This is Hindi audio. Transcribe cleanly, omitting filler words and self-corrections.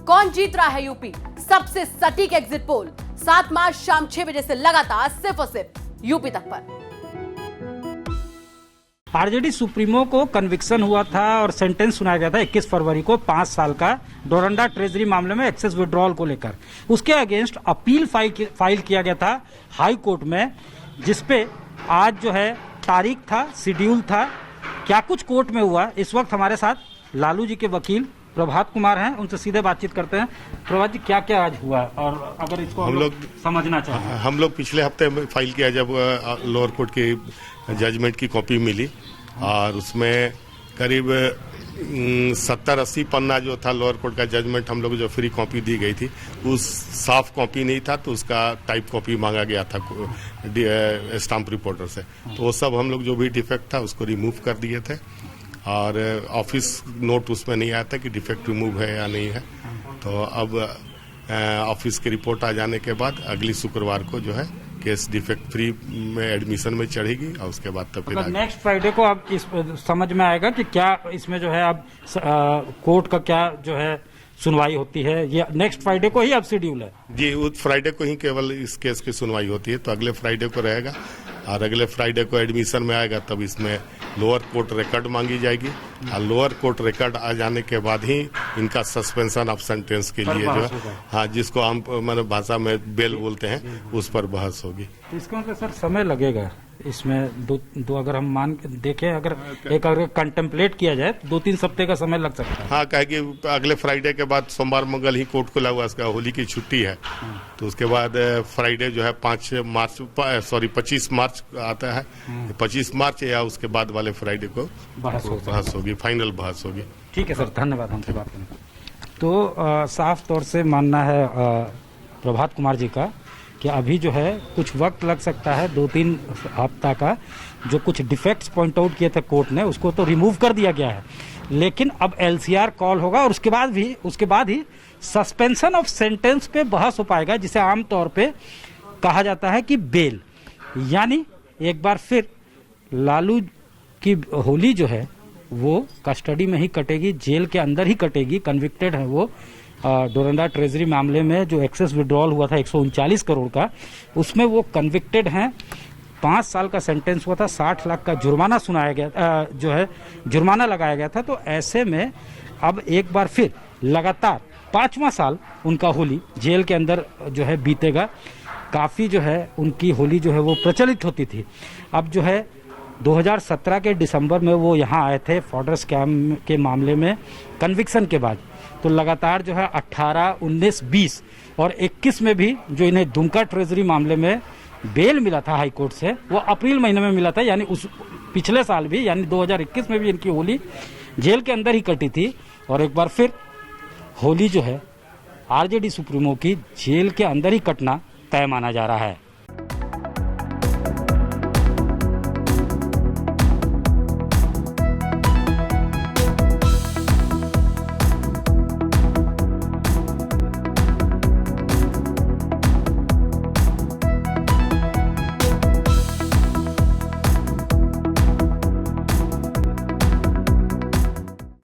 कौन जीत रहा है यूपी? सबसे सटीक एग्जिट पोल 7 मार्च शाम 6 बजे से लगातार सिर्फ और सिर्फ यूपी तक पर। आरजेडी सुप्रीमो को कन्विक्शन हुआ था और सेंटेंस सुनाया गया था 21 फरवरी को 5 साल का डोरंडा ट्रेजरी मामले में एक्सेस विड्रॉल को लेकर। उसके अगेंस्ट अपील फाइल किया गया था हाई कोर्ट में, जिसपे आज जो है तारीख था, शेड्यूल था। क्या कुछ कोर्ट में हुआ, इस वक्त हमारे साथ लालू जी के वकील प्रभात कुमार हैं, उनसे सीधे बातचीत करते हैं। प्रभात जी, क्या क्या आज हुआ और अगर इसको हम लोग समझना चाहें। हम लोग पिछले हफ्ते में फाइल किया जब लोअर कोर्ट की जजमेंट की कॉपी मिली और उसमें करीब 70-80 पन्ना जो था लोअर कोर्ट का जजमेंट हम लोग जो फ्री कॉपी दी गई थी, उस साफ कॉपी नहीं था तो उसका टाइप कॉपी मांगा गया था स्टाम्प रिपोर्टर से। तो वो सब हम लोग जो भी डिफेक्ट था उसको रिमूव कर दिए थे और ऑफिस नोट उसमें नहीं आया था कि डिफेक्ट रिमूव है या नहीं है। तो अब ऑफिस की रिपोर्ट आ जाने के बाद अगली शुक्रवार को जो है केस डिफेक्ट फ्री में एडमिशन में चढ़ेगी और उसके बाद तब फिर नेक्स्ट फ्राइडे को अब इस समझ में आएगा कि क्या इसमें जो है अब कोर्ट का क्या जो है सुनवाई होती है। ये नेक्स्ट फ्राइडे को ही अब शेड्यूल है जी, उस फ्राइडे को ही केवल इस केस की सुनवाई होती है। तो अगले फ्राइडे को रहेगा और अगले फ्राइडे को एडमिशन में आएगा, तब इसमें लोअर कोर्ट रिकॉर्ड मांगी जाएगी और लोअर कोर्ट रिकॉर्ड आ जाने के बाद ही इनका सस्पेंशन ऑफ सेंटेंस के लिए जो है, हाँ, जिसको हम मतलब भाषा में बेल बोलते हैं, उस पर बहस होगी। तो इसका मतलब सर समय लगेगा इसमें दो अगर हम मान देखें, अगर कंटेम्पलेट किया जाए तो 2-3 हफ्ते का समय लग सकता है। हाँ, कहे कि अगले फ्राइडे के बाद सोमवार मंगल ही कोर्ट खुला हुआ, इसका होली की छुट्टी है। तो उसके बाद फ्राइडे जो है 25 मार्च आता है, 25 मार्च या उसके बाद वाले फ्राइडे को बहस होगी, फाइनल बहस होगी। ठीक है सर, धन्यवाद हमसे बात करने का। तो साफ तौर से मानना है प्रभात कुमार जी का कि अभी जो है कुछ वक्त लग सकता है, 2-3 हफ्ता का। जो कुछ डिफेक्ट्स पॉइंट आउट किए थे कोर्ट ने, उसको तो रिमूव कर दिया गया है, लेकिन अब LCR कॉल होगा और उसके बाद ही सस्पेंशन ऑफ सेंटेंस पे बहस हो पाएगा, जिसे आमतौर पे कहा जाता है कि बेल। यानी एक बार फिर लालू की होली जो है वो कस्टडी में ही कटेगी, जेल के अंदर ही कटेगी। कन्विक्टेड है वो डोरंडा ट्रेजरी मामले में जो एक्सेस विड्रॉल हुआ था 139 करोड़ का, उसमें वो कन्विक्टेड हैं। 5 साल का सेंटेंस हुआ था, 60 लाख का जुर्माना सुनाया गया, जो है जुर्माना लगाया गया था। तो ऐसे में अब एक बार फिर लगातार 5वां साल उनका होली जेल के अंदर जो है बीतेगा। काफ़ी जो है उनकी होली जो है वो प्रचलित होती थी। अब जो है 2017 के दिसंबर में वो यहाँ आए थे फॉर्डर स्कैम के मामले में कन्विक्शन के बाद। तो लगातार जो है 18, 19, 20 और 21 में भी जो इन्हें दुमका ट्रेजरी मामले में बेल मिला था हाई कोर्ट से, वो अप्रैल महीने में मिला था। यानी उस पिछले साल भी, यानी 2021 में भी इनकी होली जेल के अंदर ही कटी थी। और एक बार फिर होली जो है आरजेडी सुप्रीमो की जेल के अंदर ही कटना तय माना जा रहा है।